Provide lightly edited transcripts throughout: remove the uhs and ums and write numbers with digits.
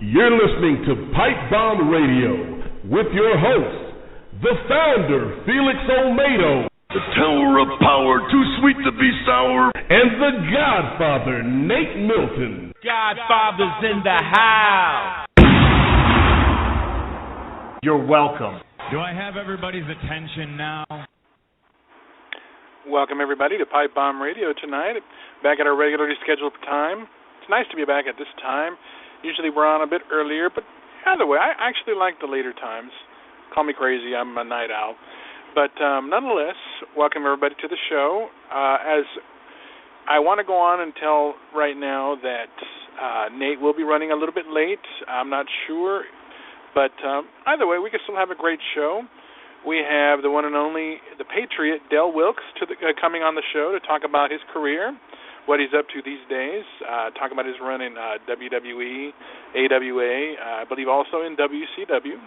You're listening to Pipebomb Radio with your host, the founder, Felix Olmedo, the Tower of Power, too sweet to be sour, and the Godfather, Nate Milton. Godfather's in the house. You're welcome. Do I have everybody's attention now? Welcome, everybody, to Pipebomb Radio tonight, back at our regularly scheduled time. It's nice to be back at this time. Usually we're on a bit earlier, but either way, I actually like the later times. Call me crazy, I'm a night owl. But nonetheless, welcome everybody to the show. As I want to go on and tell right now that Nate will be running a little bit late. I'm not sure, but either way, we can still have a great show. We have the one and only, the Patriot, Del Wilkes, coming on the show to talk about his career, what he's up to these days, talk about his run in WWE, AWA, I believe also in WCW,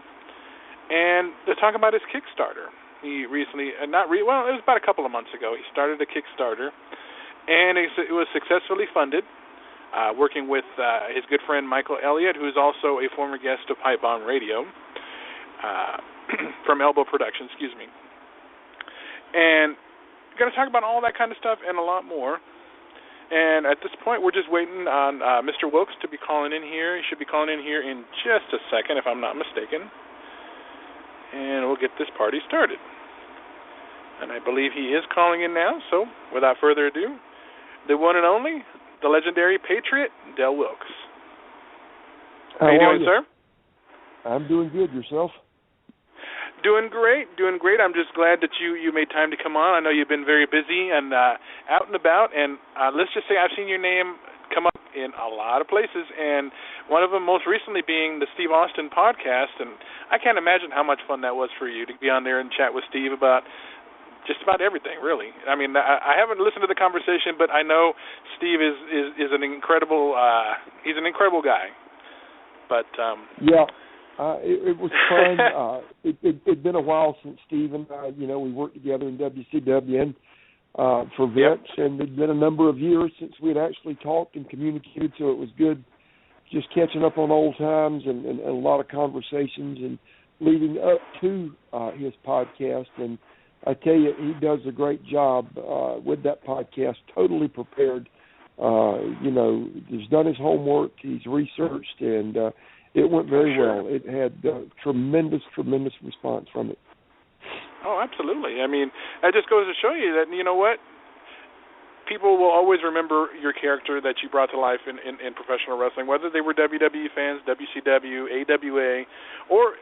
and to talk about his Kickstarter. He recently, it was about a couple of months ago, he started a Kickstarter, and it was successfully funded, working with his good friend Michael Elliott, who is also a former guest of Pipebomb Radio, from Elbow Production, And we're going to talk about all that kind of stuff and a lot more. And at this point, we're just waiting on Mr. Wilkes to be calling in here. He should be calling in here in just a second, if I'm not mistaken. And we'll get this party started. And I believe he is calling in now. So, without further ado, the one and only, the legendary Patriot, Del Wilkes. How you are doing, sir? I'm doing good. Yourself? Doing great. I'm just glad that you made time to come on. I know you've been very busy and out and about, and let's just say I've seen your name come up in a lot of places, and one of them most recently being the Steve Austin podcast, and I can't imagine how much fun that was for you to be on there and chat with Steve about just about everything, really. I mean, I haven't listened to the conversation, but I know Steve is an incredible, he's an incredible guy. But yeah. It was fun. It'd been a while since Steve and I, we worked together in WCW and for Vince, and it'd been a number of years since we had actually talked and communicated, so it was good just catching up on old times and a lot of conversations and leading up to his podcast. And I tell you, he does a great job with that podcast, totally prepared. He's done his homework, he's researched, and it went very well. It had tremendous response from it. Oh, absolutely. I mean, that just goes to show you that, you know what, people will always remember your character that you brought to life in professional wrestling, whether they were WWE fans, WCW, AWA, or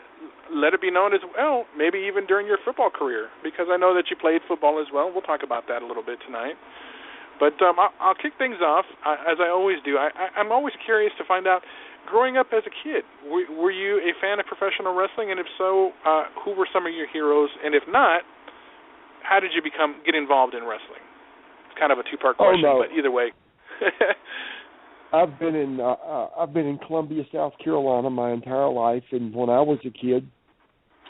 let it be known as well, maybe even during your football career, because I know that you played football as well. We'll talk about that a little bit tonight. But I'll kick things off, as I always do. I'm always curious to find out, growing up as a kid, were you a fan of professional wrestling? And if so, who were some of your heroes? And if not, how did you get involved in wrestling? It's kind of a two-part question, but either way. I've been in Columbia, South Carolina my entire life, and when I was a kid,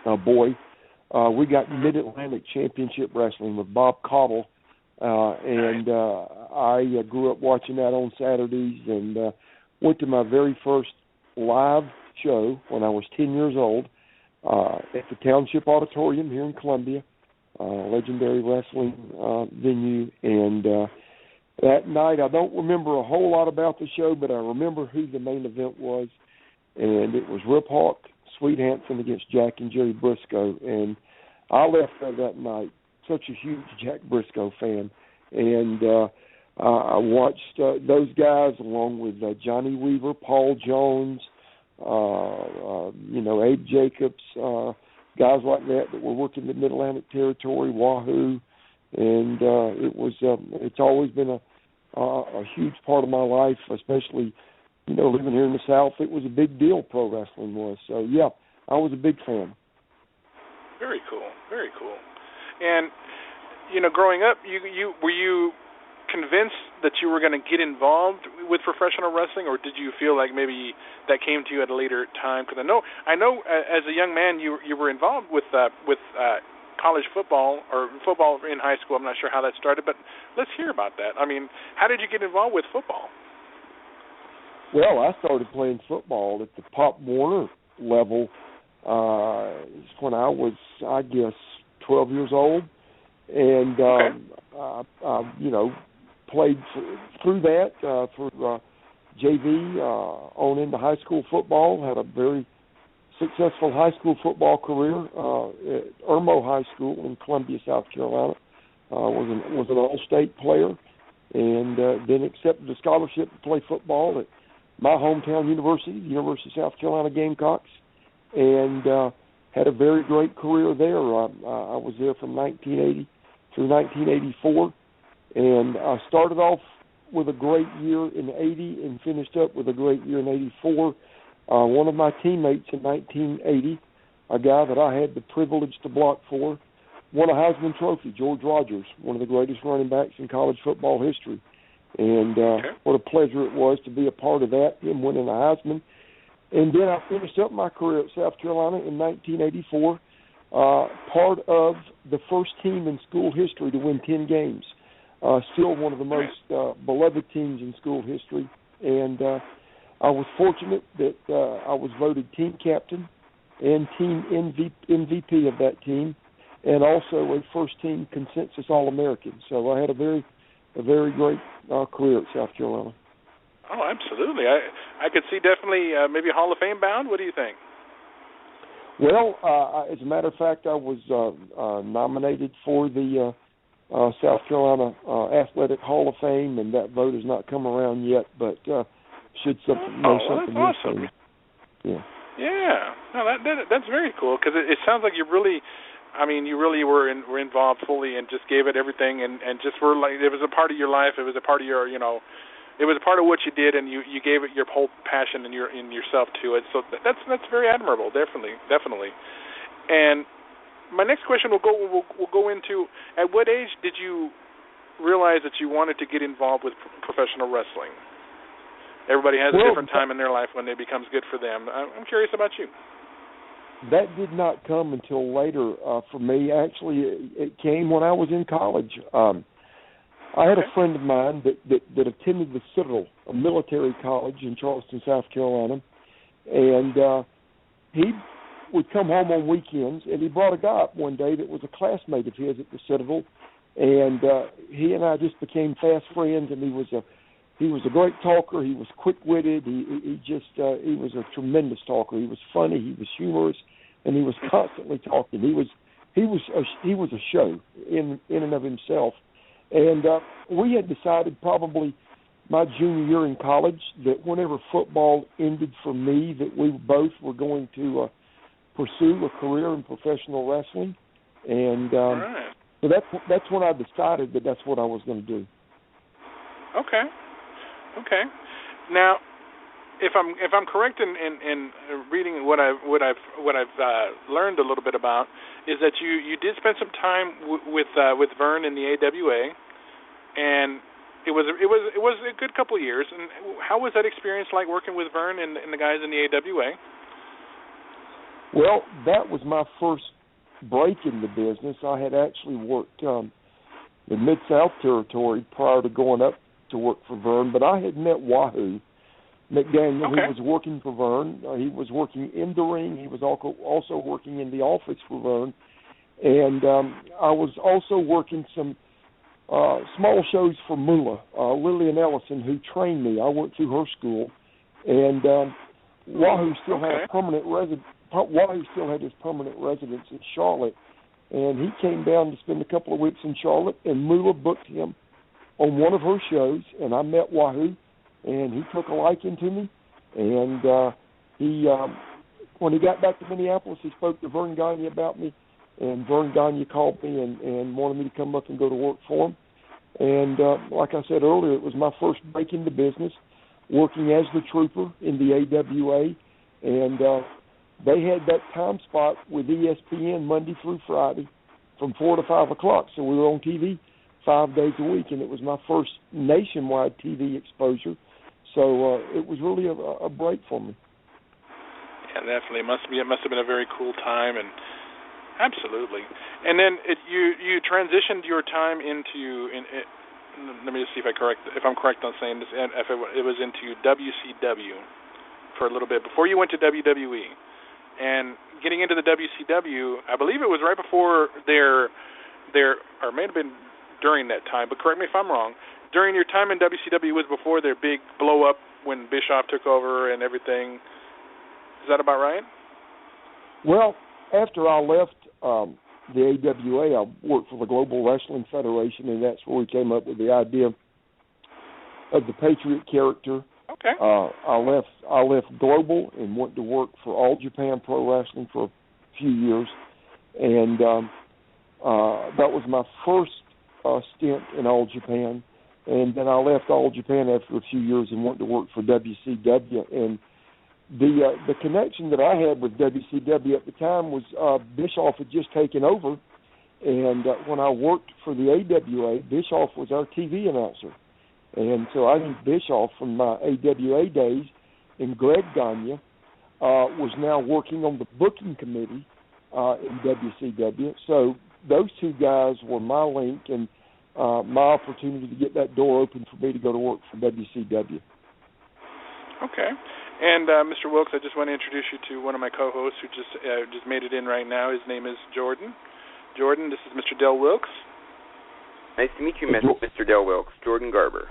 we got Mid-Atlantic Championship Wrestling with Bob Caudle. I grew up watching that on Saturdays and went to my very first live show when I was 10 years old at the Township Auditorium here in Columbia, legendary wrestling venue. And that night, I don't remember a whole lot about the show, but I remember who the main event was, and it was Rip Hawk, Sweet Hansen against Jack and Jerry Briscoe. And I left there that night such a huge Jack Briscoe fan, and I watched those guys along with Johnny Weaver, Paul Jones, Abe Jacobs, guys like that were working the Mid-Atlantic Territory, Wahoo, and it's always been a huge part of my life, especially living here in the South. It was a big deal, pro wrestling was. So yeah, I was a big fan. Very cool, very cool. And, growing up, were you convinced that you were going to get involved with professional wrestling, or did you feel like maybe that came to you at a later time? Because I know, as a young man, you were involved with college football or football in high school. I'm not sure how that started, but let's hear about that. I mean, how did you get involved with football? Well, I started playing football at the Pop Warner level when I was, I guess, 12 years old, and played through that for JV on into high school football. Had a very successful high school football career at Irmo High School in Columbia, South Carolina. Was an all-state player, and then accepted a scholarship to play football at my hometown university, the University of South Carolina Gamecocks, and had a very great career there. I was there from 1980 through 1984, and I started off with a great year in 80 and finished up with a great year in 84. One of my teammates in 1980, a guy that I had the privilege to block for, won a Heisman Trophy, George Rogers, one of the greatest running backs in college football history. And what a pleasure it was to be a part of that, him winning a Heisman. And then I finished up my career at South Carolina in 1984, part of the first team in school history to win 10 games. Still one of the most beloved teams in school history. And I was fortunate that I was voted team captain and team MVP of that team, and also a first-team consensus All-American. So I had a very great career at South Carolina. Oh, absolutely. I could see definitely maybe Hall of Fame bound. What do you think? Well, as a matter of fact, I was nominated for the South Carolina Athletic Hall of Fame, and that vote has not come around yet, but should something that's awesome. soon. Yeah. Yeah. No, that's very cool, because it sounds like you really were involved fully and just gave it everything, and just were like, it was a part of your life. It was a part of your, it was a part of what you did, and you gave it your whole passion and yourself to it. So that's very admirable, definitely. And my next question will go into, at what age did you realize that you wanted to get involved with professional wrestling? Everybody has a different time in their life when it becomes good for them. I'm curious about you. That did not come until later for me. Actually, it came when I was in college. I had a friend of mine that attended the Citadel, a military college in Charleston, South Carolina, and he would come home on weekends, and he brought a guy up one day that was a classmate of his at the Citadel, and he and I just became fast friends, and he was a great talker. He was quick-witted. He was a tremendous talker. He was funny. He was humorous, and he was constantly talking. He was a show in and of himself. And we had decided probably my junior year in college that whenever football ended for me, that we both were going to pursue a career in professional wrestling. And so that's when I decided that that's what I was going to do. Okay. Now, if I'm correct in reading what I've learned a little bit about, is that you did spend some time with Vern in the AWA, and it was a good couple of years. And how was that experience like, working with Vern and the guys in the AWA? Well, that was my first break in the business. I had actually worked in Mid-South Territory prior to going up to work for Vern, but I had met Wahoo McDaniel, who was working for Vern. He was working in the ring. He was also working in the office for Vern. And I was also working some small shows for Moolah, Lillian Ellison, who trained me. I went through her school. And Wahoo still had a permanent residence. Wahoo still had his permanent residence in Charlotte. And he came down to spend a couple of weeks in Charlotte, and Moolah booked him on one of her shows, and I met Wahoo, and he took a liking to me. And when he got back to Minneapolis, he spoke to Vern Gagne about me, and Vern Gagne called me and wanted me to come up and go to work for him. And like I said earlier, it was my first break into business, working as the trooper in the AWA, and they had that time spot with ESPN Monday through Friday from 4 to 5 o'clock, so we were on TV 5 days a week, and it was my first nationwide TV exposure. So it was really a break for me. Yeah, definitely. It must have been a very cool time, and absolutely. And then you transitioned your time let me just see if I'm correct on saying this. If it was into WCW for a little bit before you went to WWE, and getting into the WCW, I believe it was right before their or it may have been during that time, but correct me if I'm wrong. During your time in WCW was before their big blow up when Bischoff took over and everything. Is that about right? Well, after I left the AWA, I worked for the Global Wrestling Federation, and that's where we came up with the idea of the Patriot character. Okay. I left Global and went to work for All Japan Pro Wrestling for a few years, and that was my first stint in All Japan. And then I left All Japan after a few years and went to work for WCW. And the connection that I had with WCW at the time was Bischoff had just taken over, and when I worked for the AWA, Bischoff was our TV announcer. And so I knew Bischoff from my AWA days, and Greg Gagne was now working on the booking committee in WCW. So those two guys were my link and my opportunity to get that door open for me to go to work for WCW. Okay. And Mr. Wilkes, I just want to introduce you to one of my co-hosts who just made it in right now. His name is Jordan. Jordan, this is Mr. Del Wilkes. Nice to meet you, Mr. Del Wilkes. Jordan Garber.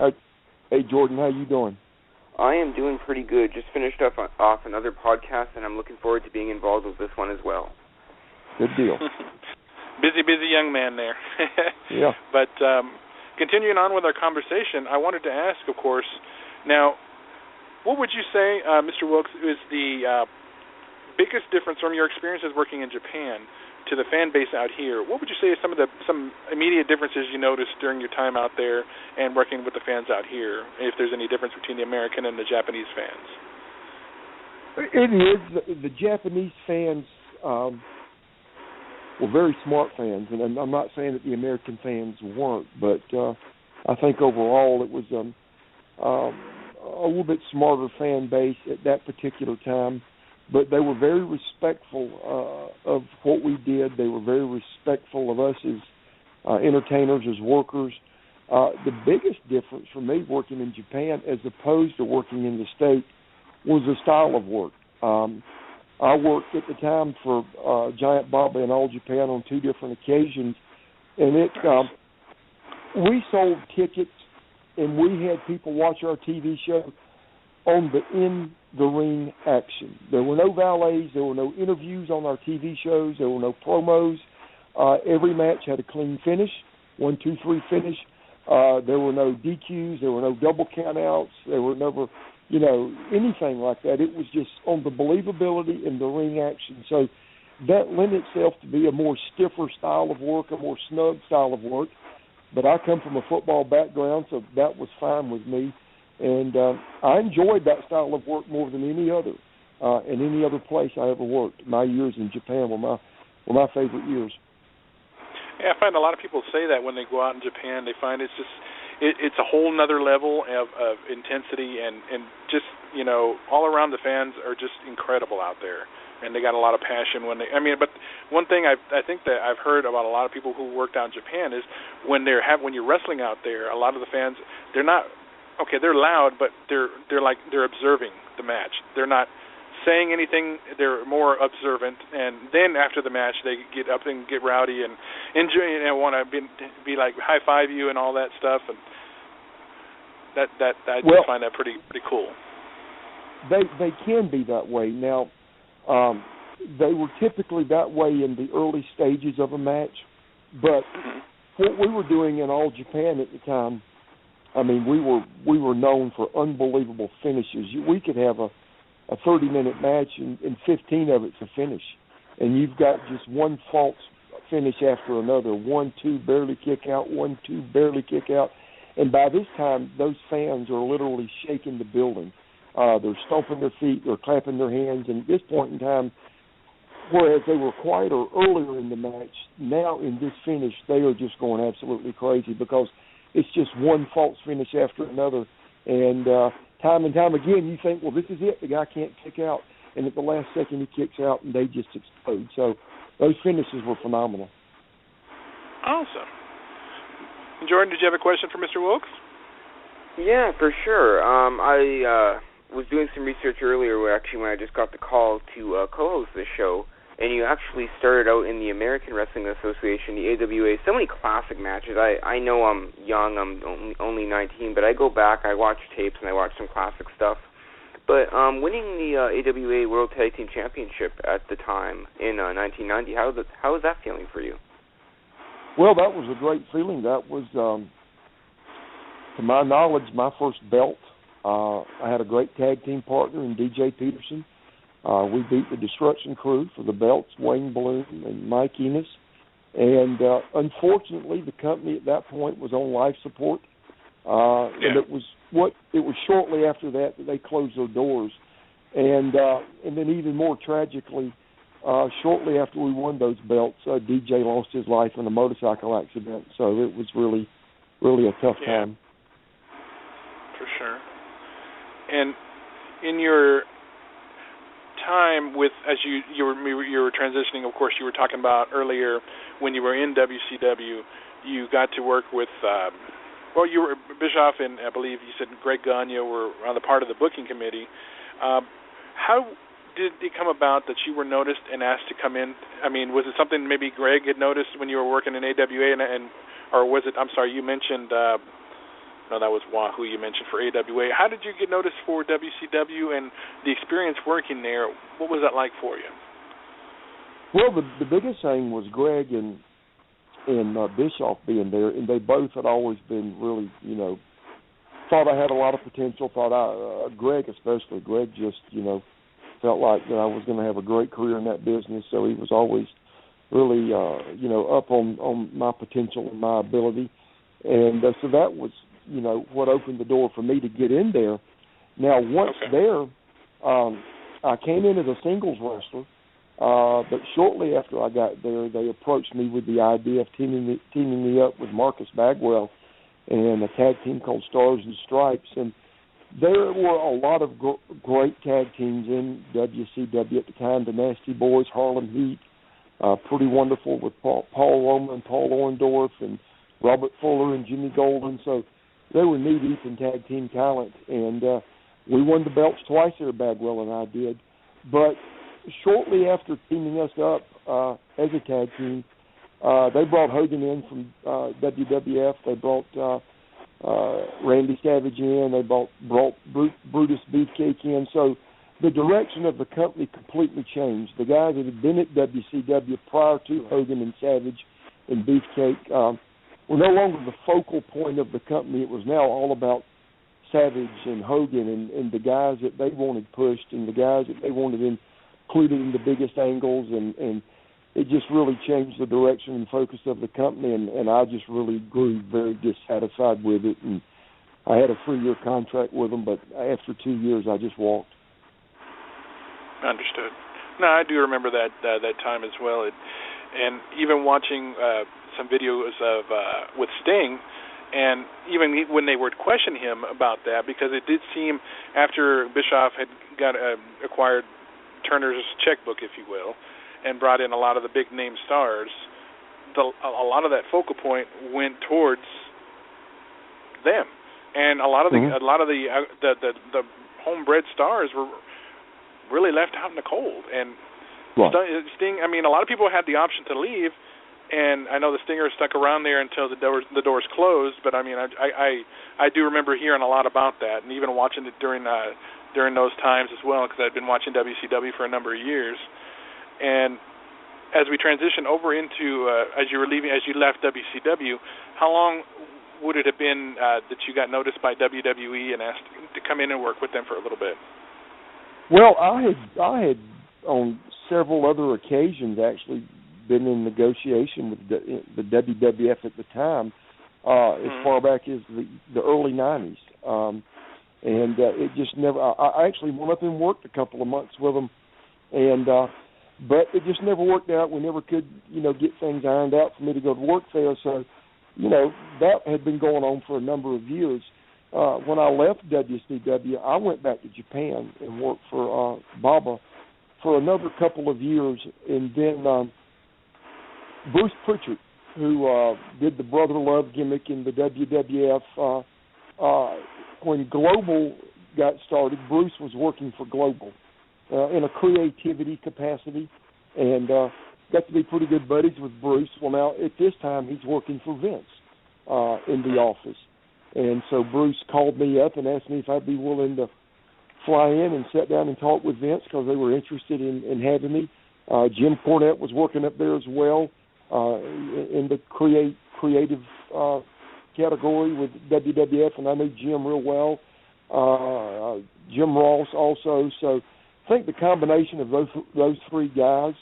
Hey, Jordan, how you doing? I am doing pretty good. Just finished off another podcast, and I'm looking forward to being involved with this one as well. Good deal. busy young man there. Yeah. But continuing on with our conversation, I wanted to ask, of course, now, what would you say, Mr. Wilkes, is the biggest difference from your experiences working in Japan to the fan base out here? What would you say is some immediate differences you noticed during your time out there and working with the fans out here, if there's any difference between the American and the Japanese fans? It is. The Japanese fans were very smart fans, and I'm not saying that the American fans weren't, but I think overall it was a little bit smarter fan base at that particular time. But they were very respectful of what we did. They were very respectful of us as entertainers, as workers. The biggest difference for me working in Japan as opposed to working in the States was the style of work. I worked at the time for Giant Baba and All Japan on 2 different occasions, and we sold tickets and we had people watch our TV show on the in-the-ring action. There were no valets. There were no interviews on our TV shows. There were no promos. Every match had a clean finish, 1, 2, 3 finish. There were no DQs. There were no double countouts. There were never, anything like that. It was just on the believability in the ring action. So that lent itself to be a more stiffer style of work, a more snug style of work. But I come from a football background, so that was fine with me. And I enjoyed that style of work more than any other in any other place I ever worked. My years in Japan were my favorite years. Yeah, I find a lot of people say that when they go out in Japan. They find it's just it's a whole nother level of intensity and just, all around the fans are just incredible out there. And they got a lot of passion but one thing I think that I've heard about a lot of people who worked out in Japan is when you're wrestling out there, a lot of the fans, they're not, okay, they're loud, but they're observing the match. They're not saying anything. They're more observant, and then after the match, they get up and get rowdy and enjoy and want to be like high five you and all that stuff. And that I just find that pretty cool. They can be that way now. They were typically that way in the early stages of a match, but what we were doing in All Japan at the time, I mean, we were known for unbelievable finishes. We could have a 30-minute match and 15 of it's a finish, and you've got just one false finish after another, 1, 2, barely kick out, 1, 2, barely kick out, and by this time those fans are literally shaking the building. They're stomping their feet, they're clapping their hands, and at this point in time, whereas they were quieter earlier in the match, now in this finish they are just going absolutely crazy because it's just one false finish after another. And time and time again, you think, well, this is it. The guy can't kick out. And at the last second, he kicks out, and they just explode. So those finishes were phenomenal. Awesome. Jordan, did you have a question for Mr. Wilkes? Yeah, for sure. I was doing some research earlier, when I just got the call to co-host this show, and you actually started out in the American Wrestling Association, the AWA. So many classic matches. I know I'm young, I'm only 19, but I go back, I watch tapes, and I watch some classic stuff. But winning the AWA World Tag Team Championship at the time in 1990, how was that feeling for you? Well, that was a great feeling. That was, to my knowledge, my first belt. I had a great tag team partner in DJ Peterson. We beat the Destruction Crew for the belts, Wayne Bloom and Mike Enos. And unfortunately, the company at that point was on life support. And it was shortly after that they closed their doors. And then even more tragically, shortly after we won those belts, DJ lost his life in a motorcycle accident. So it was really, really a tough time. For sure. And in your time with, as you were transitioning, of course, you were talking about earlier when you were in WCW, you got to work with, you were Bischoff and I believe you said Greg Gagne were on the part of the booking committee. How did it come about that you were noticed and asked to come in? I mean, was it something maybe Greg had noticed when you were working in AWA, or was it? I'm sorry, you mentioned. No, that was Wahoo you mentioned for AWA. How did you get noticed for WCW and the experience working there? What was that like for you? Well, the biggest thing was Greg and Bischoff being there, and they both had always been really, thought I had a lot of potential. Greg especially. Greg just, felt like that I was going to have a great career in that business, so he was always really, up on my potential and my ability. And so that was, what opened the door for me to get in there. Now, once there, I came in as a singles wrestler, but shortly after I got there, they approached me with the idea of teaming me up with Marcus Bagwell and a tag team called Stars and Stripes. And there were a lot of great tag teams in WCW at the time, the Nasty Boys, Harlem Heat, Pretty Wonderful with Paul Roma and Paul Orndorff, and Robert Fuller and Jimmy Golden. So they were knee-deep in tag team talent, and we won the belts twice there, Bagwell and I did. But shortly after teaming us up as a tag team, they brought Hogan in from WWF. They brought Randy Savage in. They brought Brutus Beefcake in. So the direction of the company completely changed. The guys that had been at WCW prior to Hogan and Savage and Beefcake were no longer the focal point of the company. It was now all about Savage and Hogan and the guys that they wanted pushed and the guys that they wanted included in the biggest angles, and it just really changed the direction and focus of the company, and I just really grew very dissatisfied with it, and I had a 3-year contract with them, but after 2 years I just walked. Understood. No, I do remember that time as well, and even watching some videos of with Sting, and even when they would question him about that, because it did seem after Bischoff had got acquired Turner's checkbook, if you will, and brought in a lot of the big name stars, a lot of that focal point went towards them, and a lot of the homebred stars were really left out in the cold. And Sting, I mean, a lot of people had the option to leave, and I know the Stinger stuck around there until the doors closed. But I mean, I do remember hearing a lot about that, and even watching it during those times as well, because I'd been watching WCW for a number of years. And as we transition over into as you left WCW, how long would it have been that you got noticed by WWE and asked to come in and work with them for a little bit? Well, I had on several other occasions actually been in negotiation with the WWF at the time, as far back as the early 90s. And it just never, I actually went up and worked a couple of months with them, and but it just never worked out. We never could, get things ironed out for me to go to work there. So, that had been going on for a number of years. When I left WCW, I went back to Japan and worked for Baba for another couple of years, and then Bruce Pritchard who did the brother love gimmick in the WWF. When Global got started, Bruce was working for Global in a creativity capacity, and got to be pretty good buddies with Bruce. Well, now at this time he's working for Vince in the office, and so Bruce called me up and asked me if I'd be willing to fly in and sit down and talk with Vince because they were interested in having me. Jim Cornette was working up there as well in the creative category with WWF, and I knew Jim real well. Jim Ross also. So I think the combination of those three guys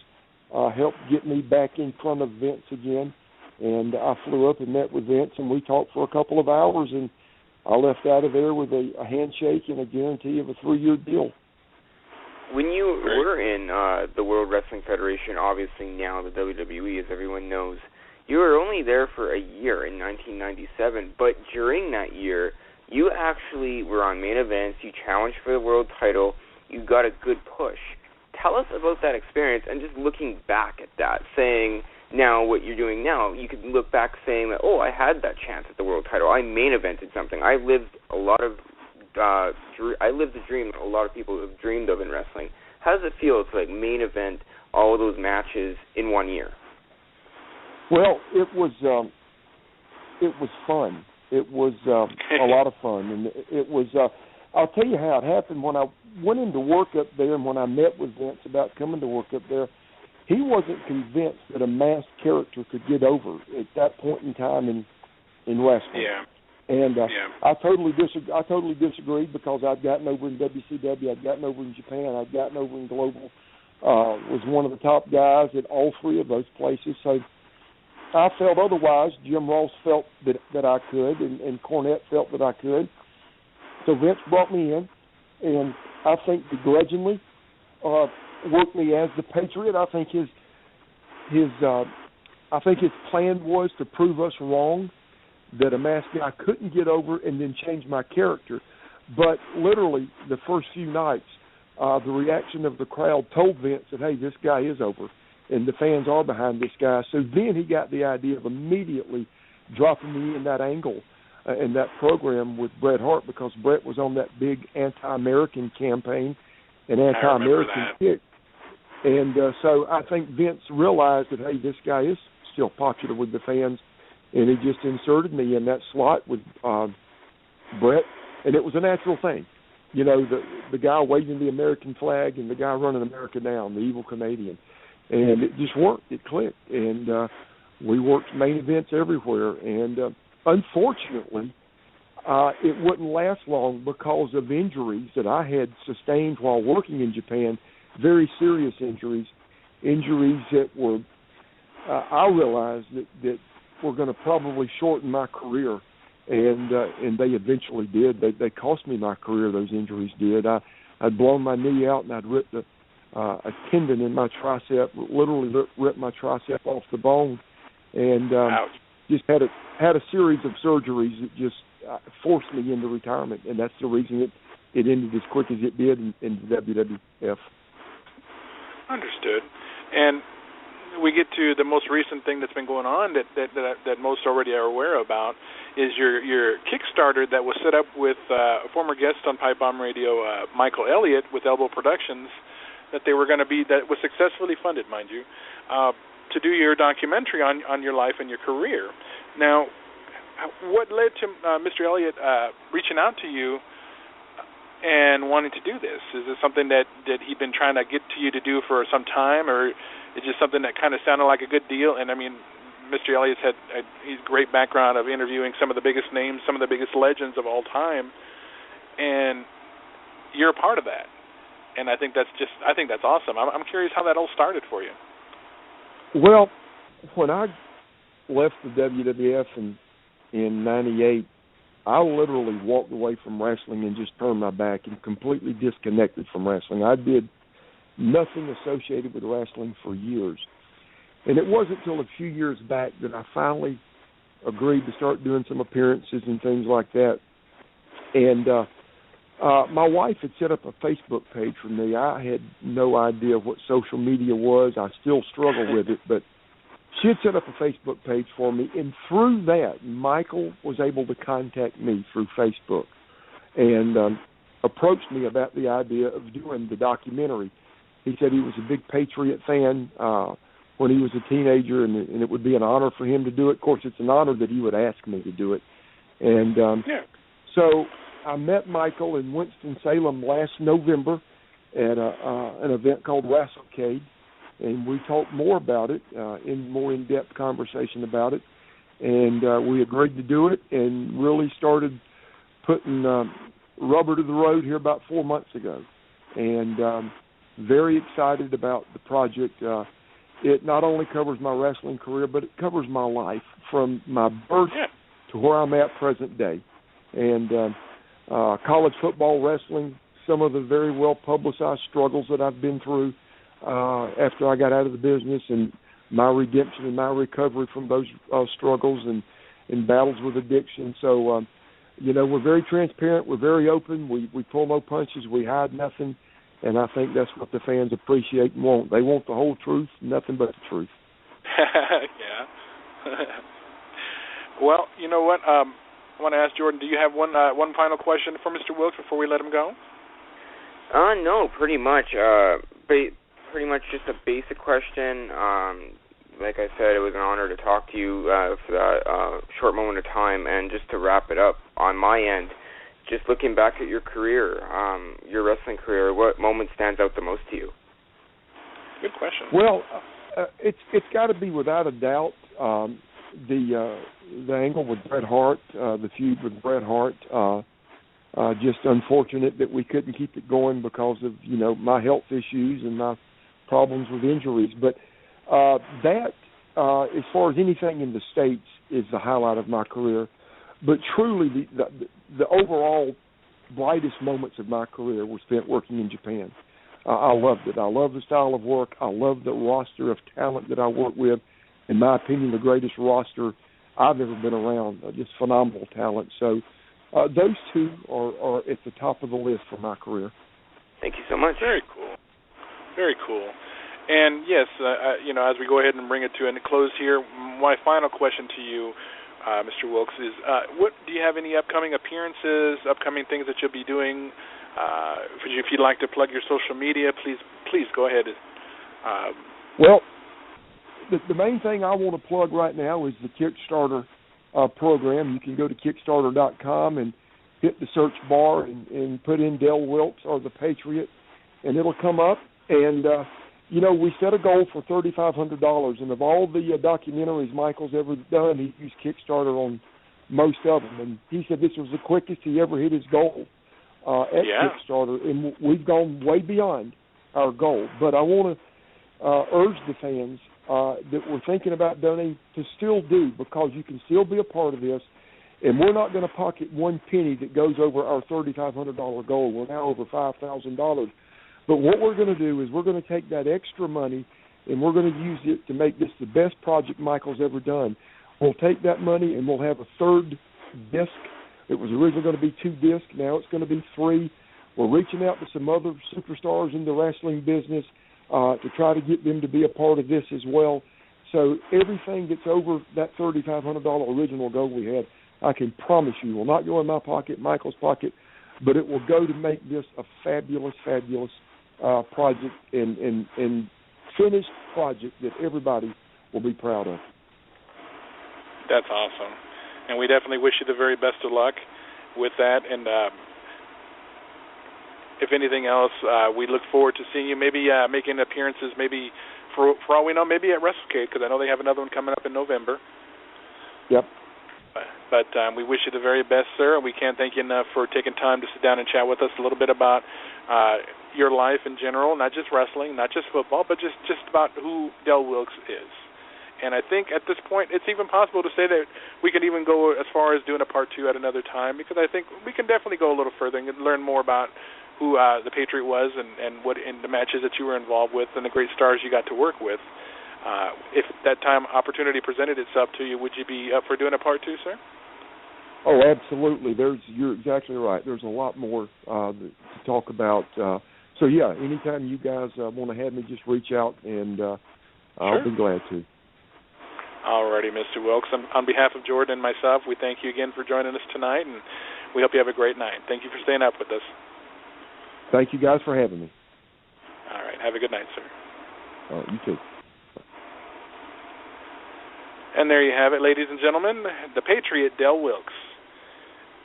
helped get me back in front of Vince again. And I flew up and met with Vince, and we talked for a couple of hours, and I left out of there with a handshake and a guarantee of a 3-year deal. When you were in the World Wrestling Federation, obviously now the WWE, as everyone knows, you were only there for a year in 1997, but during that year, you actually were on main events, you challenged for the world title, you got a good push. Tell us about that experience, and just looking back at that, saying now what you're doing now, you could look back saying that, oh, I had that chance at the world title, I main evented something, I lived the dream a lot of people have dreamed of in wrestling. How does it feel to like main event all of those matches in 1 year? Well, it was fun. It was a lot of fun, and it was. I'll tell you how it happened. When I went into work up there, and when I met with Vince about coming to work up there, he wasn't convinced that a masked character could get over at that point in time in wrestling. Yeah. And I totally disagreed because I'd gotten over in WCW, I'd gotten over in Japan, I'd gotten over in Global. Was one of the top guys at all three of those places. So I felt otherwise. Jim Ross felt that I could, and Cornette felt that I could. So Vince brought me in, and I think begrudgingly worked me as the Patriot. I think his plan was to prove us wrong, that a masked guy couldn't get over and then change my character. But literally the first few nights, the reaction of the crowd told Vince that, hey, this guy is over, and the fans are behind this guy. So then he got the idea of immediately dropping me in that angle in that program with Bret Hart, because Bret was on that big anti-American campaign and anti-American kick. And so I think Vince realized that, hey, this guy is still popular with the fans, and he just inserted me in that slot with Bret, and it was a natural thing. You know, the guy waving the American flag and the guy running America down, the evil Canadian. And it just worked. It clicked. And we worked main events everywhere. And unfortunately, it wouldn't last long because of injuries that I had sustained while working in Japan, very serious injuries that were, I realized that were going to probably shorten my career, and they eventually did. They cost me my career. Those injuries did. I'd blown my knee out, and I'd ripped a tendon in my tricep. Literally ripped my tricep off the bone, and just had a series of surgeries that just forced me into retirement, and that's the reason it ended as quick as it did in the WWF. Understood. And we get to the most recent thing that's been going on that most already are aware about is your Kickstarter that was set up with a former guest on Pipebomb Radio, Michael Elliott, with Elbow Productions, that was successfully funded, mind you, to do your documentary on your life and your career. Now, what led to Mr. Elliott reaching out to you and wanting to do this? Is this something that he'd been trying to get to you to do for some time, or is just something that kind of sounded like a good deal? And I mean, Mr. Elliott's had a great background of interviewing some of the biggest names, some of the biggest legends of all time, and you're a part of that. And I think that's awesome. I'm curious how that all started for you. Well, when I left the WWF in '98, I literally walked away from wrestling and just turned my back and completely disconnected from wrestling. I did nothing associated with wrestling for years. And it wasn't until a few years back that I finally agreed to start doing some appearances and things like that. And my wife had set up a Facebook page for me. I had no idea what social media was. I still struggle with it, but she had set up a Facebook page for me, and through that, Michael was able to contact me through Facebook and approached me about the idea of doing the documentary. He said he was a big Patriot fan when he was a teenager, and it would be an honor for him to do it. Of course, it's an honor that he would ask me to do it. And so I met Michael in Winston-Salem last November at an event called Wrestlecade, and we talked more about it, more in-depth conversation about it, and we agreed to do it and really started putting rubber to the road here about 4 months ago. And very excited about the project. It not only covers my wrestling career, but it covers my life from my birth to where I'm at present day. And college football, wrestling, some of the very well-publicized struggles that I've been through after I got out of the business, and my redemption and my recovery from those struggles and battles with addiction. So, we're very transparent. We're very open. We pull no punches. We hide nothing. And I think that's what the fans appreciate and want. They want the whole truth, nothing but the truth. Yeah. Well, you know what? I want to ask Jordan, do you have one final question for Mr. Wilkes before we let him go? No, pretty much. Pretty much just a basic question. Like I said, it was an honor to talk to you for that short moment of time. And just to wrap it up on my end, just looking back at your career, your wrestling career, what moment stands out the most to you? Good question. Well, it's got to be without a doubt the angle with Bret Hart, the feud with Bret Hart. Just unfortunate that we couldn't keep it going because of my health issues and my problems with injuries. But that, as far as anything in the States, is the highlight of my career. But truly, the overall brightest moments of my career were spent working in Japan. I loved it. I love the style of work. I love the roster of talent that I work with. In my opinion, the greatest roster I've ever been around. Just phenomenal talent. So those two are at the top of the list for my career. Thank you so much. Very cool. Very cool. And yes, as we go ahead and bring it to a close here, my final question to you, Mr. Wilkes, is what do you have any upcoming appearances, upcoming things that you'll be doing? If you'd like to plug your social media, please go ahead. Well, the main thing I want to plug right now is the Kickstarter program. You can go to Kickstarter.com and hit the search bar and put in Del Wilkes or the Patriot, and it'll come up. And we set a goal for $3,500, and of all the documentaries Michael's ever done, he used Kickstarter on most of them. And he said this was the quickest he ever hit his goal at Kickstarter, and we've gone way beyond our goal. But I want to urge the fans that were thinking about donating to still do, because you can still be a part of this, and we're not going to pocket one penny that goes over our $3,500 goal. We're now over $5,000. But what we're going to do is we're going to take that extra money and we're going to use it to make this the best project Michael's ever done. We'll take that money and we'll have a third disc. It was originally going to be 2 discs. Now it's going to be 3. We're reaching out to some other superstars in the wrestling business to try to get them to be a part of this as well. So everything that's over that $3,500 original goal we had, I can promise you will not go in my pocket, Michael's pocket, but it will go to make this a fabulous, fabulous project and finished project that everybody will be proud of. That's awesome. And we definitely wish you the very best of luck with that. And if anything else, we look forward to seeing you maybe making appearances, maybe for all we know, maybe at WrestleCade, because I know they have another one coming up in November. Yep. But we wish you the very best, sir, and we can't thank you enough for taking time to sit down and chat with us a little bit about your life in general, not just wrestling, not just football, but just about who Del Wilkes is. And I think at this point it's even possible to say that we could even go as far as doing a part 2 at another time, because I think we can definitely go a little further and learn more about who the Patriot was and what in the matches that you were involved with and the great stars you got to work with. If that time opportunity presented itself to you, would you be up for doing a part 2, sir? Oh, absolutely. You're exactly right. There's a lot more to talk about. So, yeah, anytime you guys want to have me, just reach out, and I'll be glad to. Alrighty, Mr. Wilkes. On behalf of Jordan and myself, we thank you again for joining us tonight, and we hope you have a great night. Thank you for staying up with us. Thank you guys for having me. All right. Have a good night, sir. All right, you too. And there you have it, ladies and gentlemen, the Patriot, Del Wilkes.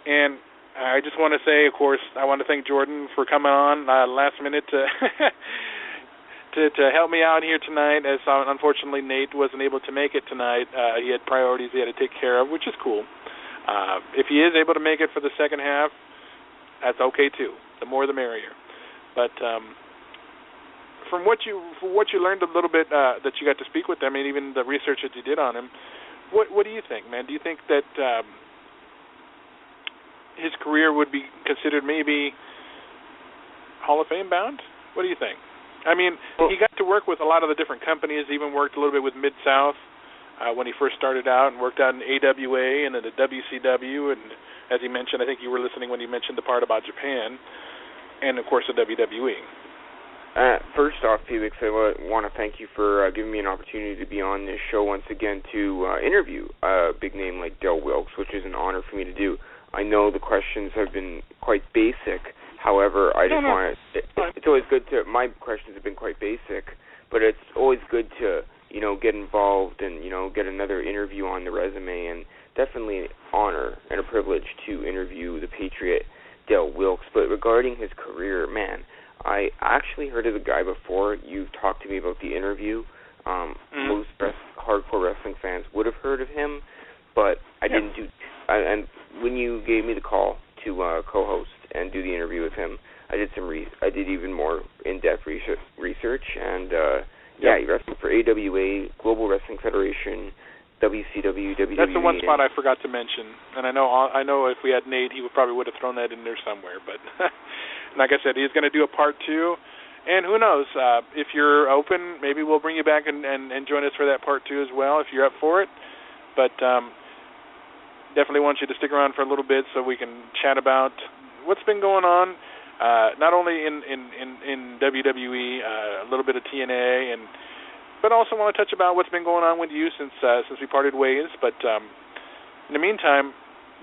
And I just want to say, of course, I want to thank Jordan for coming on last minute to to help me out here tonight, as unfortunately Nate wasn't able to make it tonight. He had priorities he had to take care of, which is cool. If he is able to make it for the second half, that's okay too. The more the merrier. But from what you learned a little bit that you got to speak with them, and even the research that you did on him, what do you think, man? Do you think that his career would be considered maybe Hall of Fame bound? What do you think? I mean, he got to work with a lot of the different companies, even worked a little bit with Mid-South when he first started out, and worked out in AWA and in the WCW, and as he mentioned, I think you were listening when he mentioned the part about Japan, and of course the WWE. First off, Felix, I want to thank you for giving me an opportunity to be on this show once again to interview a big name like Del Wilkes, which is an honor for me to do. I know the questions have been quite basic. However, I just want to. It's always good to. My questions have been quite basic, but it's always good to get involved and get another interview on the resume, and definitely an honor and a privilege to interview the Patriot Del Wilkes. But regarding his career, man, I actually heard of the guy before you talked to me about the interview. Most hardcore wrestling fans would have heard of him, but I didn't do. And when you gave me the call to co-host and do the interview with him, I did I did even more in-depth research, and he wrestled for AWA, Global Wrestling Federation, WCW, WWE. That's the one spot I forgot to mention, and I know if we had Nate, he probably would have thrown that in there somewhere. But like I said, he's going to do a part 2, and who knows? If you're open, maybe we'll bring you back and join us for that part 2 as well, if you're up for it. But definitely want you to stick around for a little bit so we can chat about what's been going on, not only in WWE, a little bit of TNA, but also want to touch about what's been going on with you since we parted ways. But in the meantime,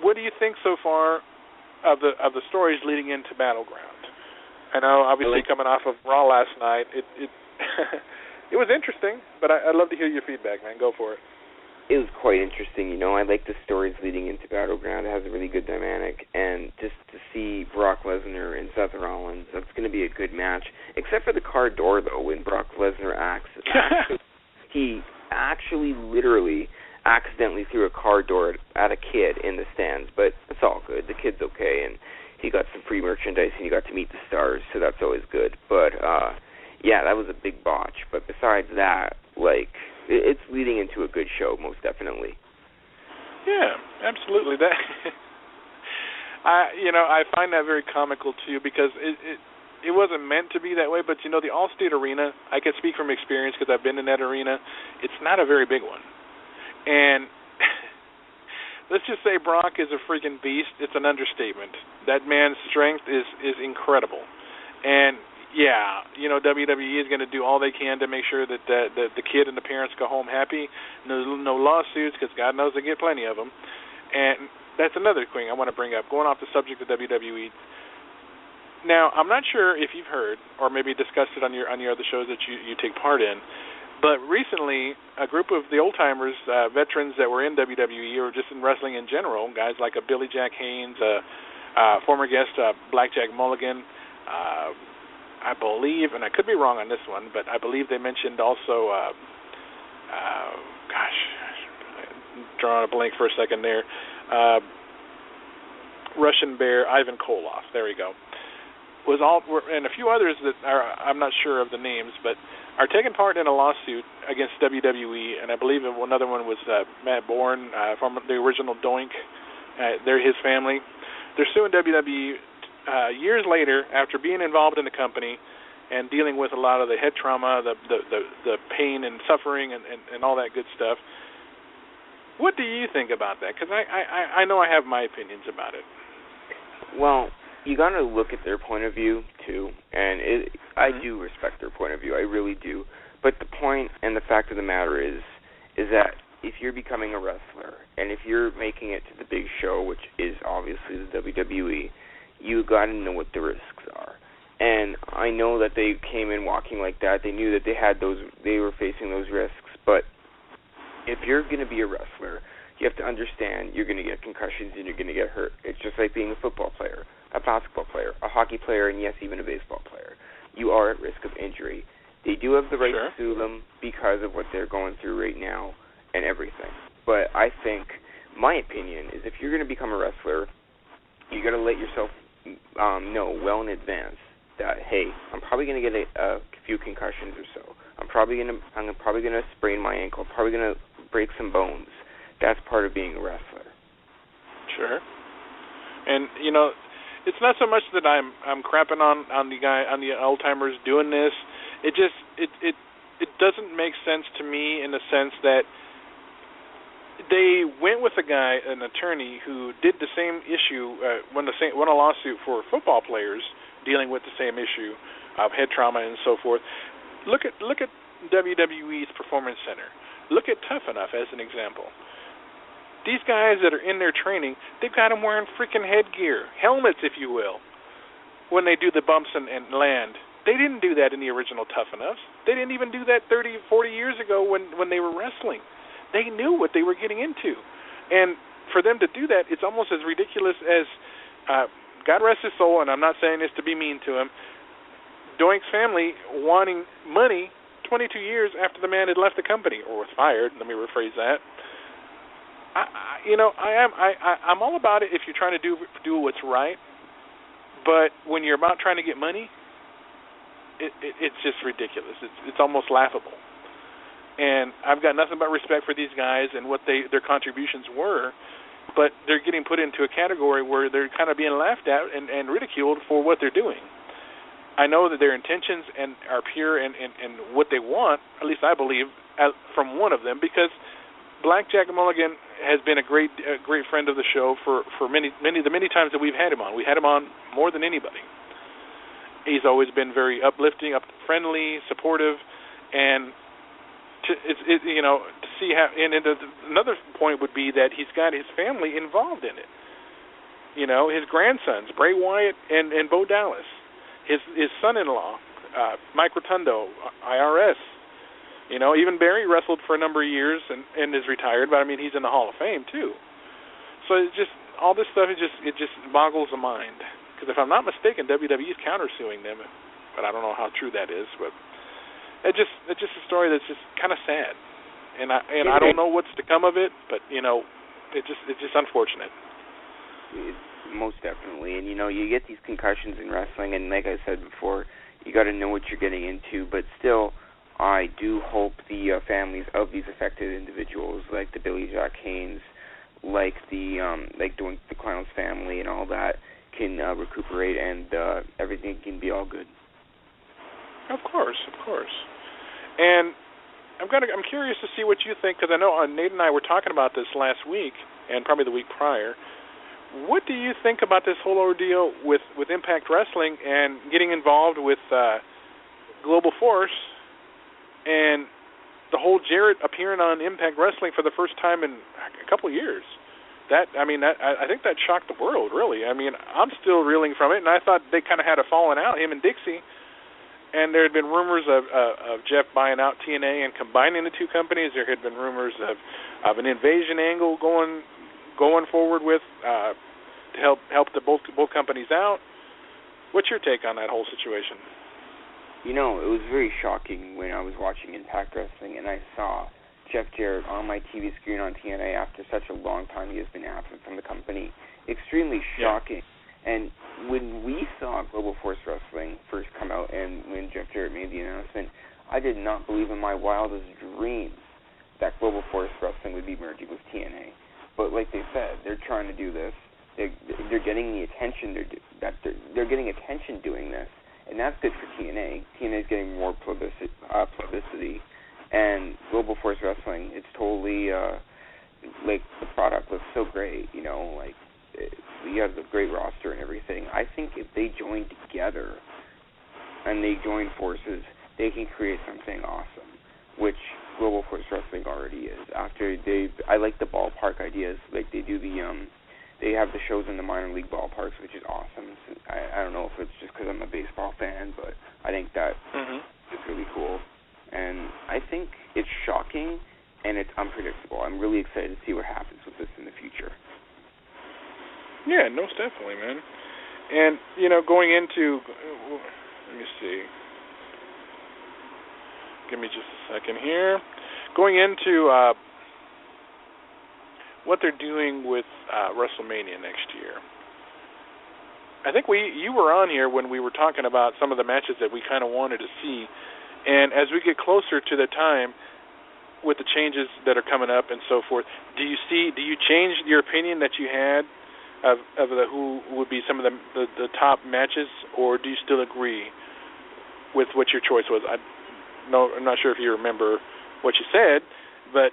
what do you think so far of the stories leading into Battleground? I know, obviously, coming off of Raw last night, it it was interesting, but I'd love to hear your feedback, man. Go for it. It was quite interesting, I like the stories leading into Battleground. It has a really good dynamic, and just to see Brock Lesnar and Seth Rollins, that's going to be a good match. Except for the car door, though, when Brock Lesnar he actually literally accidentally threw a car door at a kid in the stands, but it's all good. The kid's okay, and he got some free merchandise, and he got to meet the stars, so that's always good. But, that was a big botch. But besides that, it's leading into a good show, most definitely. Yeah, absolutely. That I find that very comical too, because it wasn't meant to be that way. But the Allstate Arena, I can speak from experience because I've been in that arena. It's not a very big one, and let's just say Brock is a freaking beast. It's an understatement. That man's strength is incredible, and WWE is going to do all they can to make sure that the kid and the parents go home happy. No lawsuits, because God knows they get plenty of them. And that's another thing I want to bring up, going off the subject of WWE. Now, I'm not sure if you've heard or maybe discussed it on your other shows that you take part in, but recently a group of the old-timers, veterans that were in WWE or just in wrestling in general, guys like a Billy Jack Haynes, former guest Blackjack Mulligan, I believe, and I could be wrong on this one, but I believe they mentioned also, I'm drawing a blank for a second there, Russian Bear, Ivan Koloff, there we go, and a few others that I'm not sure of the names, but are taking part in a lawsuit against WWE, and I believe another one was Matt Bourne from the original Doink. They're his family. They're suing WWE years later, after being involved in the company and dealing with a lot of the head trauma, the pain and suffering and all that good stuff. What do you think about that? Because I know I have my opinions about it. Well, you got to look at their point of view, too, and I do respect their point of view. I really do. But the point and the fact of the matter is that if you're becoming a wrestler, and if you're making it to the big show, which is obviously the WWE, you got to know what the risks are. And I know that they came in walking like that. They knew that they were facing those risks. But if you're going to be a wrestler, you have to understand you're going to get concussions and you're going to get hurt. It's just like being a football player, a basketball player, a hockey player, and yes, even a baseball player. You are at risk of injury. They do have the right to sue them because of what they're going through right now and everything. But I think, my opinion is, if you're going to become a wrestler, you got to let yourself know well in advance that, hey, I'm probably going to get a few concussions or so. I'm probably going to sprain my ankle. I'm probably going to break some bones. That's part of being a wrestler. Sure. And it's not so much that I'm crapping on the old timers doing this. It just it doesn't make sense to me in the sense that they went with an attorney who did the same issue, won a lawsuit for football players dealing with the same issue of head trauma and so forth. Look at WWE's Performance Center. Look at Tough Enough as an example. These guys that are in their training, they've got them wearing freaking headgear, helmets, if you will, when they do the bumps and land. They didn't do that in the original Tough Enoughs. They didn't even do that 30, 40 years ago when they were wrestling. They knew what they were getting into. And for them to do that, it's almost as ridiculous as, God rest his soul, and I'm not saying this to be mean to him, Doink's family wanting money 22 years after the man had left the company, or was fired, let me rephrase that. I'm all about it if you're trying to do what's right, but when you're about trying to get money, it's just ridiculous. It's almost laughable. And I've got nothing but respect for these guys and what their contributions were, but they're getting put into a category where they're kind of being laughed at and ridiculed for what they're doing. I know that their intentions are pure and what they want, at least I believe, from one of them, because Blackjack Mulligan has been a great friend of the show for many times that we've had him on. We had him on more than anybody. He's always been very uplifting, friendly, supportive, and to see how. And another point would be that he's got his family involved in it. His grandsons, Bray Wyatt and Bo Dallas, his son-in-law, Mike Rotundo, IRS. Even Barry wrestled for a number of years and is retired, but I mean he's in the Hall of Fame too. So it's just all this stuff. It just boggles the mind. Because if I'm not mistaken, WWE's countersuing them, but I don't know how true that is. But it's just a story that's just kind of sad, and I don't know what's to come of it. But it's just unfortunate. Most definitely, and you get these concussions in wrestling, and like I said before, you got to know what you're getting into. But still, I do hope the families of these affected individuals, like the Billy Jack Haynes, like the Doink the Clown's family, and all that, can recuperate and everything can be all good. Of course. And I'm curious to see what you think, because I know Nate and I were talking about this last week and probably the week prior. What do you think about this whole ordeal with Impact Wrestling and getting involved with Global Force and the whole Jarrett appearing on Impact Wrestling for the first time in a couple of years? I think that shocked the world, really. I mean, I'm still reeling from it, and I thought they kind of had a falling out, him and Dixie. And there had been rumors of Jeff buying out TNA and combining the two companies. There had been rumors of an invasion angle going forward with to help the both companies out. What's your take on that whole situation? It was very shocking when I was watching Impact Wrestling and I saw Jeff Jarrett on my TV screen on TNA after such a long time he has been absent from the company. Extremely shocking. Yeah. And when we saw Global Force Wrestling first come out and when Jeff Jarrett made the announcement, I did not believe in my wildest dreams that Global Force Wrestling would be merging with TNA. But like they said, they're trying to do this. They're getting the attention. They're getting attention doing this, and that's good for TNA. TNA is getting more publicity. And Global Force Wrestling, it's totally, the product looks so great, you have the great roster and everything. I think if they join together and they join forces, they can create something awesome, which Global Force Wrestling already is. I like the ballpark ideas. Like they do they have the shows in the minor league ballparks, which is awesome. I don't know if it's just because I'm a baseball fan, but I think that it's really cool. And I think it's shocking and it's unpredictable. I'm really excited to see what happens with this in the future. Yeah, most definitely, man. And, going into, let me see. Give me just a second here. Going into what they're doing with WrestleMania next year. I think you were on here when we were talking about some of the matches that we kind of wanted to see. And as we get closer to the time with the changes that are coming up and so forth, do you change your opinion that you had of who would be some of the top matches, or do you still agree with what your choice was? I'm not sure if you remember what you said, but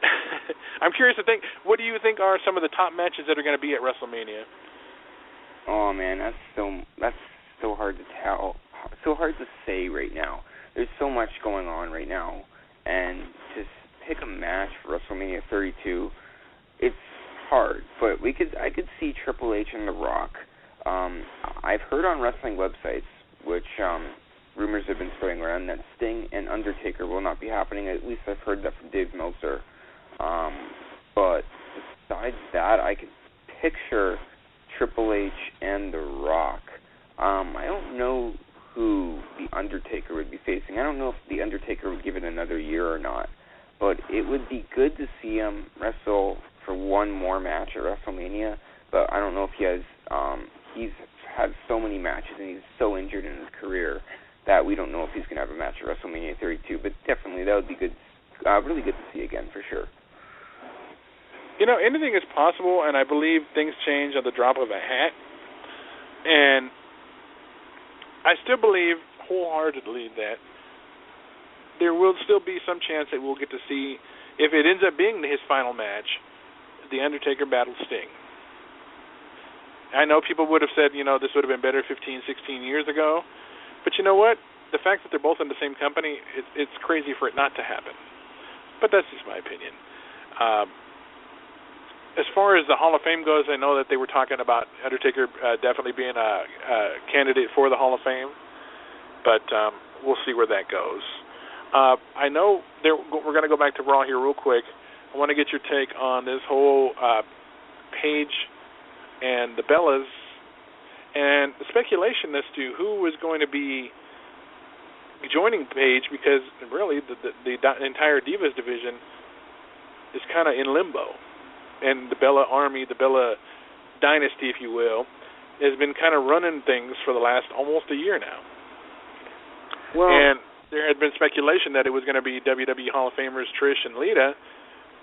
I'm curious to think, what do you think are some of the top matches that are going to be at WrestleMania? Oh man, that's so hard to tell, so hard to say right now. There's so much going on right now, and to pick a match for WrestleMania 32, it's hard. But I could see Triple H and The Rock. I've heard on wrestling websites, which rumors have been spreading around, that Sting and Undertaker will not be happening. At least I've heard that from Dave Meltzer. But besides that, I could picture Triple H and The Rock. I don't know who The Undertaker would be facing. I don't know if The Undertaker would give it another year or not. But it would be good to see him wrestle for one more match at WrestleMania. But I don't know if he has. He's had so many matches and he's so injured in his career that we don't know if he's going to have a match at WrestleMania 32. But definitely that would be good, really good to see again for sure. Anything is possible, and I believe things change at the drop of a hat. And I still believe wholeheartedly that there will still be some chance that we'll get to see, if it ends up being his final match, The Undertaker battle Sting. I know people would have said, this would have been better 15, 16 years ago. But you know what? The fact that they're both in the same company, it's crazy for it not to happen. But that's just my opinion. As far as the Hall of Fame goes, I know that they were talking about Undertaker definitely being a candidate for the Hall of Fame. But we'll see where that goes. I know we're going to go back to Raw here real quick. I want to get your take on this whole Paige and the Bellas, and the speculation as to who was going to be joining Paige, because really the entire Divas division is kind of in limbo. And the Bella Army, the Bella Dynasty, if you will, has been kind of running things for the last almost a year now. Well, and there had been speculation that it was going to be WWE Hall of Famers Trish and Lita,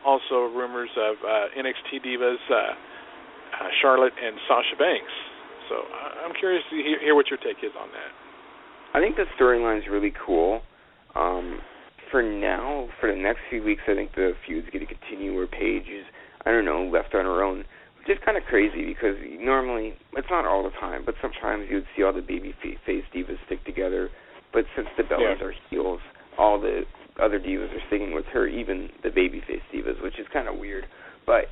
also rumors of NXT Divas Charlotte and Sasha Banks. So I'm curious to hear what your take is on that. I think the storyline is really cool. For now, for the next few weeks, I think the feud's going to continue where Paige is, left on her own, which is kind of crazy because normally, it's not all the time, but sometimes you would see all the baby face divas stick together. But since the Bellas are heels, all the other divas are sticking with her, even the baby face divas, which is kind of weird. But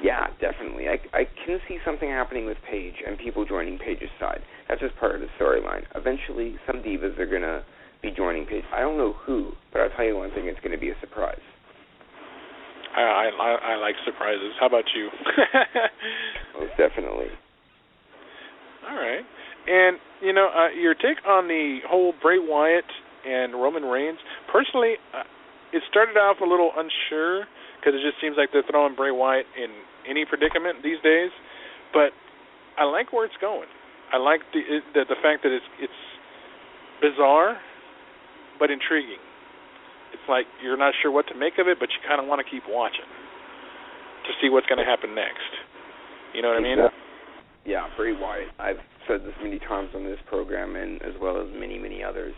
yeah, definitely. I can see something happening with Paige and people joining Paige's side. That's just part of the storyline. Eventually, some divas are going to be joining Paige. I don't know who, but I'll tell you one thing, it's going to be a surprise. I like surprises. How about you? Most definitely. All right. And, your take on the whole Bray Wyatt and Roman Reigns, personally, it started off a little unsure, because it just seems like they're throwing Bray Wyatt in any predicament these days. But I like where it's going. I like the fact that it's bizarre but intriguing. It's like you're not sure what to make of it, but you kind of want to keep watching to see what's going to happen next. You know what I mean? Yeah, Bray Wyatt. I've said this many times on this program, and as well as many, many others,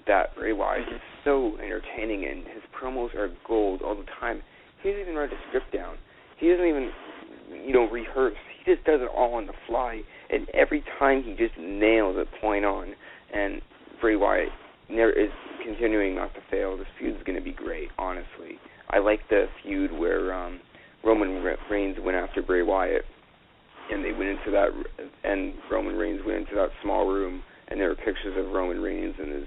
that Bray Wyatt is so entertaining, and his promos are gold all the time. He doesn't even write a script down. He doesn't even, rehearse. He just does it all on the fly, and every time he just nails it point on. And Bray Wyatt, is continuing not to fail. This feud's going to be great, honestly. I like the feud where Roman Reigns went after Bray Wyatt, and they went into that, and Roman Reigns went into that small room, and there were pictures of Roman Reigns and his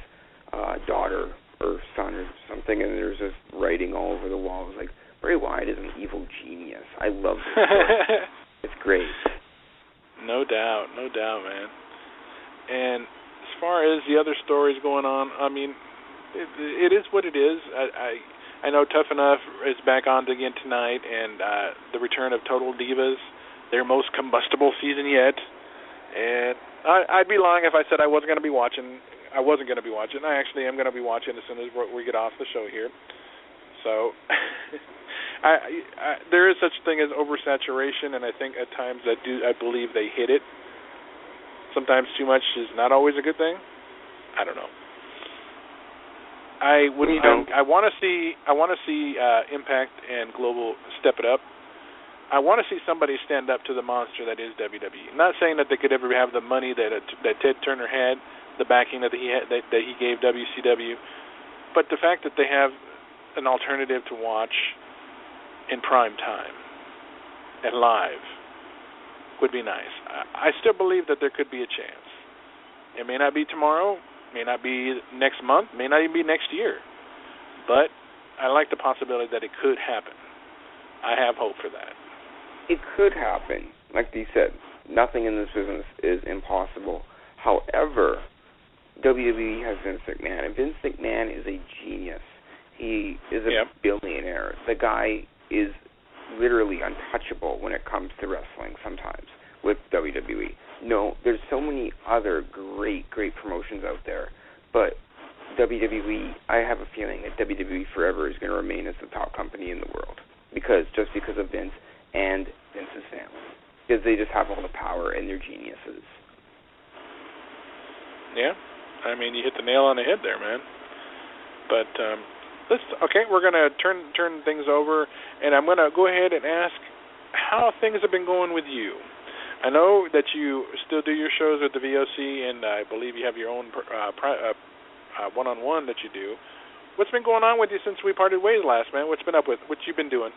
daughter or son or something, and there's just writing all over the wall. It was like, Bray Wyatt is an evil genius. I love this story. It's great. No doubt, man. And as far as the other stories going on, I mean, it is what it is. I know Tough Enough is back on again tonight, and the return of Total Divas, their most combustible season yet. And I'd be lying if I said I wasn't going to be watching. I actually am going to be watching as soon as we get off the show here. So there is such a thing as oversaturation, and I think at times I believe they hit it. Sometimes too much is not always a good thing. I don't know. I want to see Impact and Global step it up. I want to see somebody stand up to the monster that is WWE. Not saying that they could ever have the money that Ted Turner had, the backing that he gave WCW, but the fact that they have an alternative to watch in prime time and live would be nice. I still believe that there could be a chance. It may not be tomorrow, may not be next month, may not even be next year, but I like the possibility that it could happen. I have hope for that. It could happen. Like you said, nothing in this business is impossible. However, WWE has Vince McMahon, and Vince McMahon is a genius. He is a billionaire. The guy is literally untouchable when it comes to wrestling sometimes with WWE. No, there's so many other great promotions out there, but WWE, I have a feeling that WWE forever is going to remain as the top company in the world because of Vince and Vince's family, because they just have all the power and they're geniuses. Yeah, I mean, you hit the nail on the head there, man. But we're going to turn things over, and I'm going to go ahead and ask how things have been going with you. I know that you still do your shows with the VOC, and I believe you have your own one-on-one that you do. What's been going on with you since we parted ways last, man? What's been up with? What you been doing?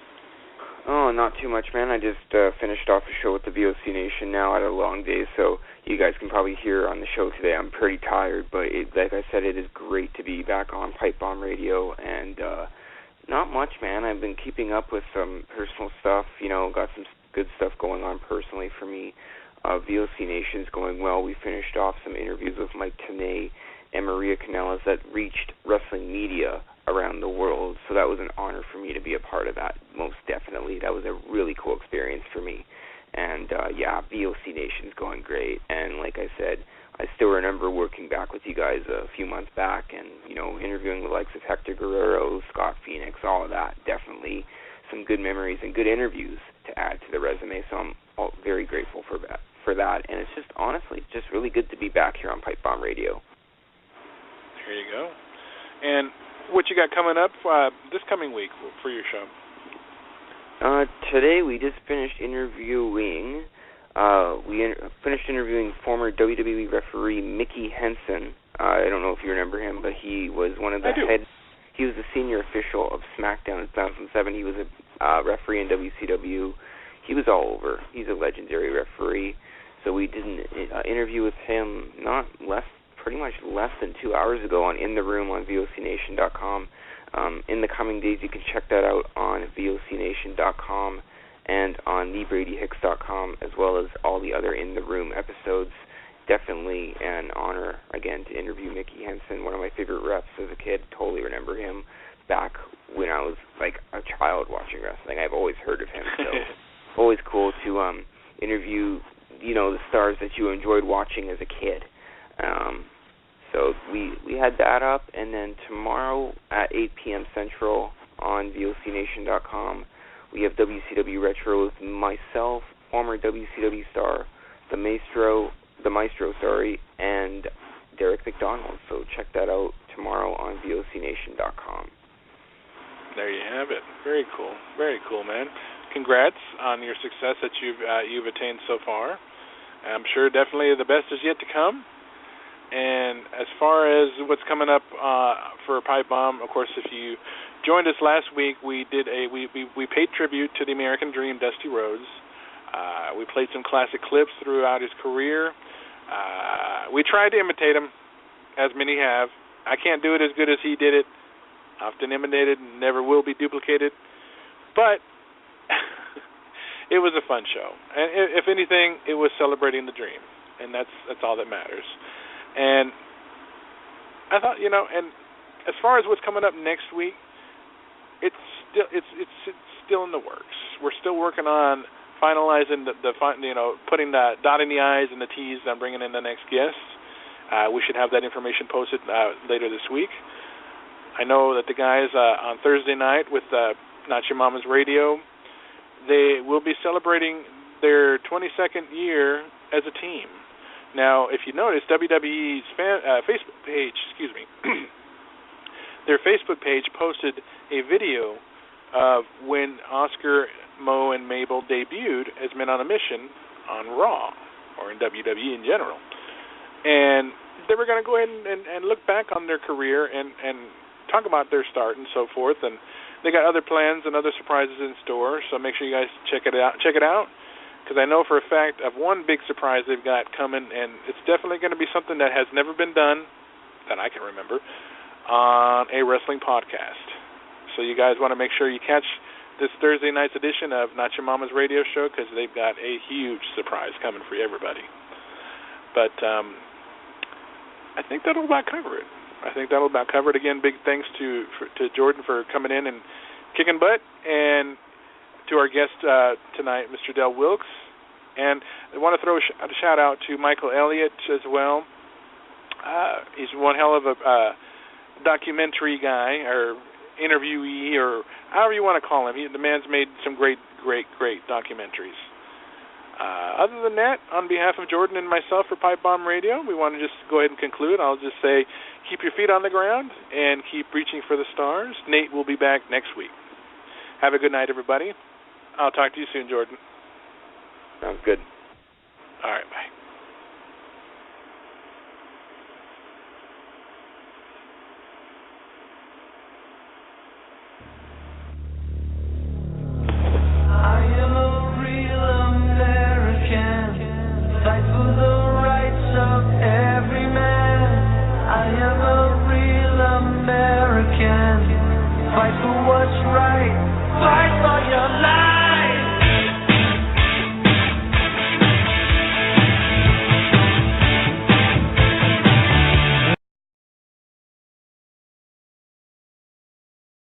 Oh, not too much, man. I just finished off a show with the VOC Nation now. I had a long day, so you guys can probably hear on the show today I'm pretty tired, but like I said, it is great to be back on Pipebomb Radio, and not much, man. I've been keeping up with some personal stuff, got some good stuff going on personally for me. VOC Nation's going well. We finished off some interviews with Mike Tenay and Maria Kanellis that reached wrestling media around the world, so that was an honor for me to be a part of that, most definitely. That was a really cool experience for me. And, VOC Nation's going great. And like I said, I still remember working back with you guys a few months back and, interviewing the likes of Hector Guerrero, Scott Phoenix, all of that. Definitely some good memories and good interviews to add to the resume, so I'm very grateful for that. And it's just, honestly, just really good to be back here on Pipebomb Radio. There you go. And what you got coming up this coming week for your show? Today we just finished interviewing former WWE referee Mickey Henson. I don't know if you remember him, but he was one of the he was the senior official of SmackDown in 2007. He was a referee in WCW. He was all over. He's a legendary referee. So we did an interview with him pretty much less than 2 hours ago on In the Room on VOCNation.com. In the coming days, you can check that out on VOCNation.com and on TheBradyHicks.com, as well as all the other In the Room episodes. Definitely an honor, again, to interview Mickey Henson, one of my favorite refs as a kid. Totally remember him back when I was like a child watching wrestling. I've always heard of him, so always cool to interview, the stars that you enjoyed watching as a kid. So we had that up, and then tomorrow at 8 p.m. Central on VOCNation.com, we have WCW Retro with myself, former WCW star, the Maestro, and Derek McDonald. So check that out tomorrow on VOCNation.com. There you have it. Very cool, man. Congrats on your success that you've attained so far. I'm sure definitely the best is yet to come. And as far as what's coming up for Pipebomb, of course, if you joined us last week, we did we paid tribute to the American Dream, Dusty Rhodes. We played some classic clips throughout his career. We tried to imitate him, as many have. I can't do it as good as he did it. Often imitated, never will be duplicated. But it was a fun show. And if anything, it was celebrating the dream. And that's all that matters. And I thought, and as far as what's coming up next week, it's still in the works. We're still working on finalizing putting the dotting the I's and the T's on bringing in the next guest. We should have that information posted later this week. I know that the guys on Thursday night with Not Your Mama's Radio, they will be celebrating their 22nd year as a team. Now, if you notice, WWE's Facebook page, their Facebook page posted a video of when Oscar, Mo, and Mabel debuted as Men on a Mission on Raw, or in WWE in general. And they were going to go ahead and look back on their career and talk about their start and so forth. And they got other plans and other surprises in store, so make sure you guys check it out. Because I know for a fact of one big surprise they've got coming, and it's definitely going to be something that has never been done, that I can remember, on a wrestling podcast. So you guys want to make sure you catch this Thursday night's edition of Not Your Mama's Radio Show, because they've got a huge surprise coming for everybody. But I think that'll about cover it. Again, big thanks to Jordan for coming in and kicking butt, and to our guest tonight, Mr. Del Wilkes. And I want to throw a shout out to Michael Elliott as well. He's one hell of a documentary guy, or interviewee, or however you want to call him. The man's made some great documentaries. Other than that, on behalf of Jordan and myself for Pipebomb Radio, we want to just go ahead and conclude. I'll just say, keep your feet on the ground and keep reaching for the stars. Nate will be back next week. Have a good night, everybody. I'll talk to you soon, Jordan. Sounds good.